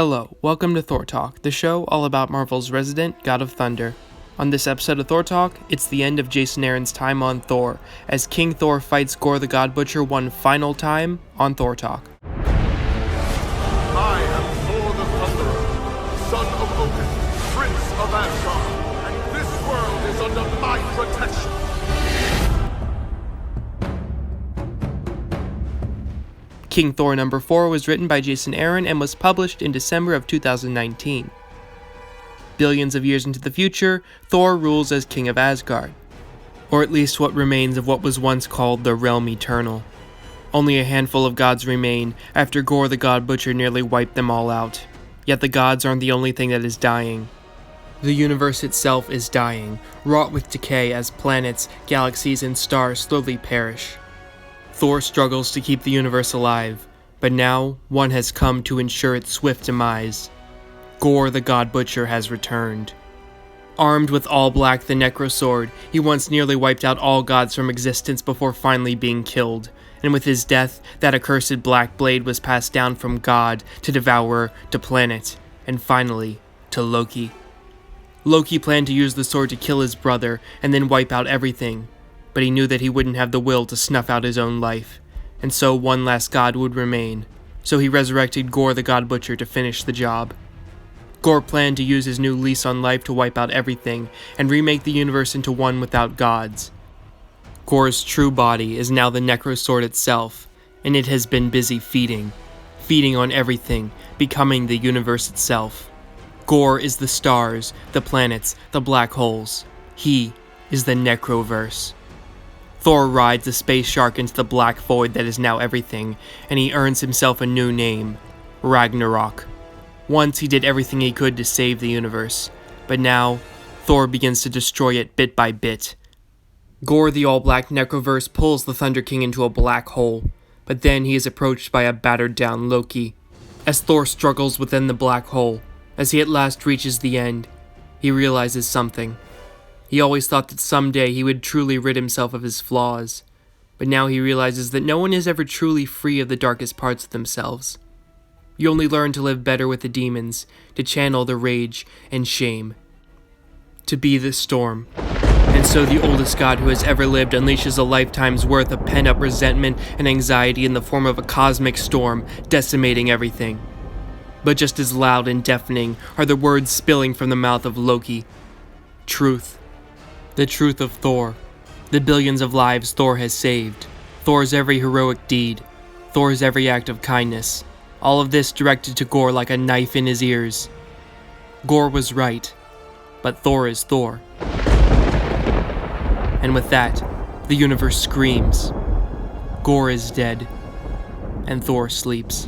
Hello, welcome to Thor Talk, the show all about Marvel's resident God of Thunder. On this episode of Thor Talk, it's the end of Jason Aaron's time on Thor, as King Thor fights Gorr the Godbutcher one final time on Thor Talk. I am Thor the Thunderer, son of Odin, prince of Asgard, and this world is under my protection. King Thor number 4 was written by Jason Aaron and was published in December of 2019. Billions of years into the future, Thor rules as King of Asgard. Or at least what remains of what was once called the Realm Eternal. Only a handful of gods remain after Gorr the Godbutcher nearly wiped them all out. Yet the gods aren't the only thing that is dying. The universe itself is dying, wrought with decay as planets, galaxies, and stars slowly perish. Thor struggles to keep the universe alive, but now one has come to ensure its swift demise. Gorr the Godbutcher has returned. Armed with all black the Necrosword, he once nearly wiped out all gods from existence before finally being killed, and with his death, that accursed black blade was passed down from God to Devourer to Planet, and finally, to Loki. Loki planned to use the sword to kill his brother and then wipe out everything, but he knew that he wouldn't have the will to snuff out his own life, and so one last god would remain, so he resurrected Gorr the Godbutcher to finish the job. Gorr planned to use his new lease on life to wipe out everything, and remake the universe into one without gods. Gorr's true body is now the Necrosword itself, and it has been busy feeding on everything, becoming the universe itself. Gorr is the stars, the planets, the black holes. He is the Necroverse. Thor rides a space shark into the black void that is now everything, and he earns himself a new name, Ragnarok. Once he did everything he could to save the universe, but now, Thor begins to destroy it bit by bit. Gorr the all-black Necroverse pulls the Thunder King into a black hole, but then he is approached by a battered-down Loki. As Thor struggles within the black hole, as he at last reaches the end, he realizes something. He always thought that someday he would truly rid himself of his flaws, but now he realizes that no one is ever truly free of the darkest parts of themselves. You only learn to live better with the demons, to channel the rage and shame, to be the storm. And so the oldest god who has ever lived unleashes a lifetime's worth of pent-up resentment and anxiety in the form of a cosmic storm, decimating everything. But just as loud and deafening are the words spilling from the mouth of Loki. Truth. The truth of Thor. The billions of lives Thor has saved. Thor's every heroic deed. Thor's every act of kindness. All of this directed to Gorr like a knife in his ears. Gorr was right, but Thor is Thor. And with that, the universe screams. Gorr is dead, and Thor sleeps.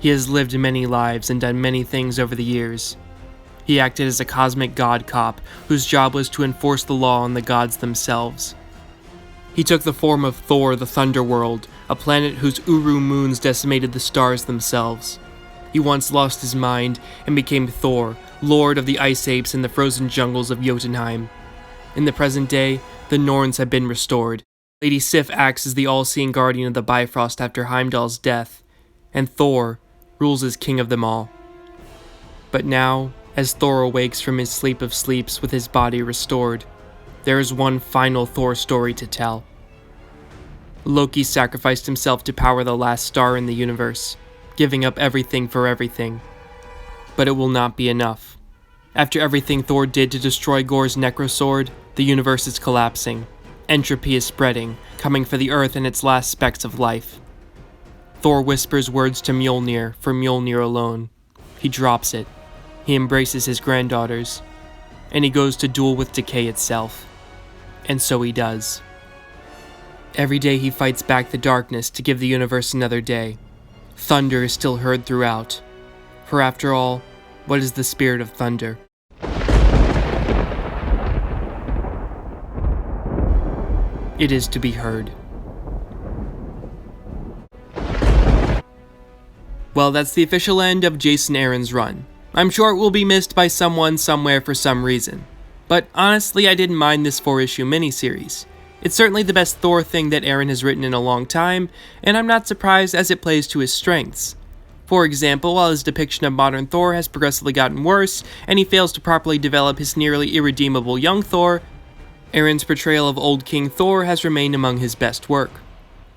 He has lived many lives and done many things over the years. He acted as a cosmic god cop whose job was to enforce the law on the gods themselves. He took the form of Thor the Thunderworld, a planet whose Uru moons decimated the stars themselves. He once lost his mind and became Thor, lord of the ice apes in the frozen jungles of Jotunheim. In the present day, the Norns have been restored. Lady Sif acts as the all-seeing guardian of the Bifrost after Heimdall's death, and Thor rules as king of them all. But now, as Thor awakes from his sleep of sleeps with his body restored, there is one final Thor story to tell. Loki sacrificed himself to power the last star in the universe, giving up everything for everything. But it will not be enough. After everything Thor did to destroy Gorr's Necrosword, the universe is collapsing. Entropy is spreading, coming for the earth and its last specks of life. Thor whispers words to Mjolnir for Mjolnir alone. He drops it. He embraces his granddaughters, and he goes to duel with decay itself. And so he does. Every day he fights back the darkness to give the universe another day. Thunder is still heard throughout. For after all, what is the spirit of thunder? It is to be heard. Well, that's the official end of Jason Aaron's run. I'm sure it will be missed by someone somewhere for some reason. But honestly, I didn't mind this 4-issue miniseries. It's certainly the best Thor thing that Aaron has written in a long time, and I'm not surprised as it plays to his strengths. For example, while his depiction of modern Thor has progressively gotten worse, and he fails to properly develop his nearly irredeemable young Thor, Aaron's portrayal of old King Thor has remained among his best work.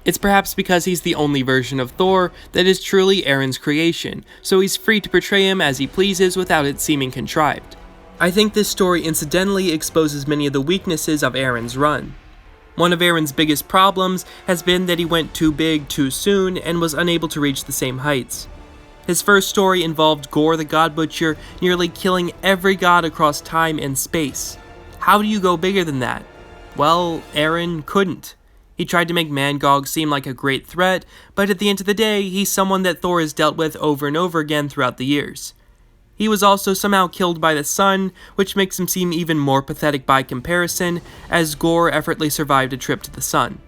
It's perhaps because he's the only version of Thor that is truly Aaron's creation, so he's free to portray him as he pleases without it seeming contrived. I think this story incidentally exposes many of the weaknesses of Aaron's run. One of Aaron's biggest problems has been that he went too big too soon and was unable to reach the same heights. His first story involved Gorr the Godbutcher nearly killing every god across time and space. How do you go bigger than that? Well, Aaron couldn't. He tried to make Mangog seem like a great threat, but at the end of the day, he's someone that Thor has dealt with over and over again throughout the years. He was also somehow killed by the sun, which makes him seem even more pathetic by comparison, as Gorr effortlessly survived a trip to the sun.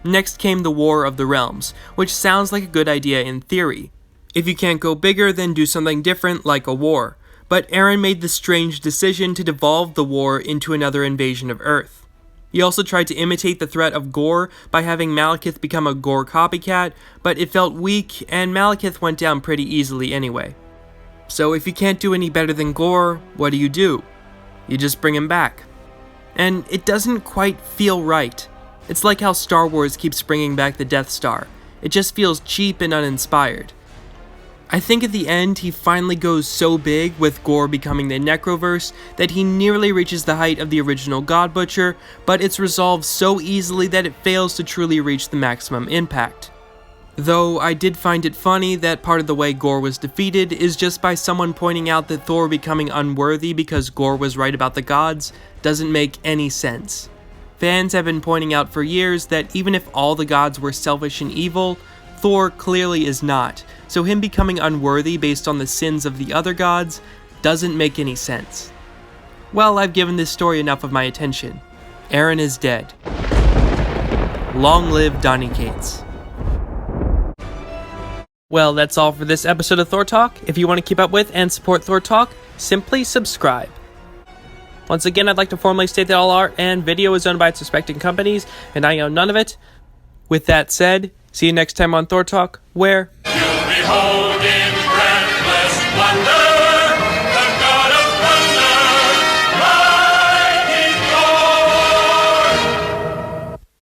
Next came the War of the Realms, which sounds like a good idea in theory. If you can't go bigger, then do something different like a war. But Aaron made the strange decision to devolve the war into another invasion of Earth. He also tried to imitate the threat of Gorr by having Malekith become a Gorr copycat, but it felt weak, and Malekith went down pretty easily anyway. So if you can't do any better than Gorr, what do? You just bring him back. And it doesn't quite feel right. It's like how Star Wars keeps bringing back the Death Star. It just feels cheap and uninspired. I think at the end he finally goes so big with Gorr becoming the Necroverse that he nearly reaches the height of the original Godbutcher, but it's resolved so easily that it fails to truly reach the maximum impact. Though I did find it funny that part of the way Gorr was defeated is just by someone pointing out that Thor becoming unworthy because Gorr was right about the gods doesn't make any sense. Fans have been pointing out for years that even if all the gods were selfish and evil, Thor clearly is not, so him becoming unworthy based on the sins of the other gods doesn't make any sense. Well, I've given this story enough of my attention. Aaron is dead. Long live Donny Cates. Well, that's all for this episode of Thor Talk. If you want to keep up with and support Thor Talk, simply subscribe. Once again, I'd like to formally state that all art and video is owned by its respective companies, and I own none of it. With that said, see you next time on Thor Talk, where...